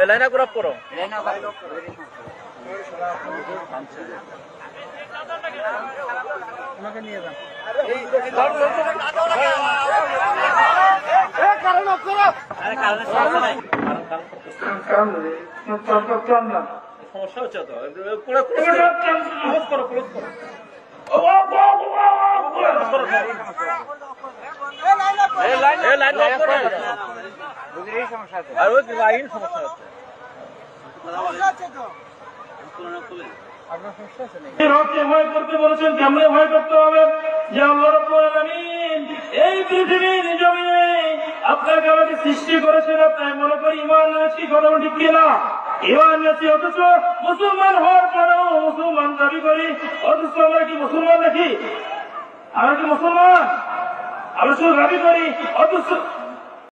লাইনা করে পড়ো আমাকে নিয়ে যান সমস্যা হচ্ছে তো ক্লোজ করো ক্লোজ করো ভয় করতে বলেছেন, কেমনে ভয় করতে হবে? যে আল্লাহ রাব্বুল আলামিন এই পৃথিবীর জমিনে আপনাকে আমাকে সৃষ্টি করেছেন, তাই মনে করি ইমান আছি, কথা ঠিক কিনা? ইমান আছি, অথচ মুসলমান হওয়ার পরেও মুসলমান দাবি করি, অথচ আমরা কি মুসলমান নাকি? আমরা কি মুসলমান? আমরা শুধু দাবি করি, অথচ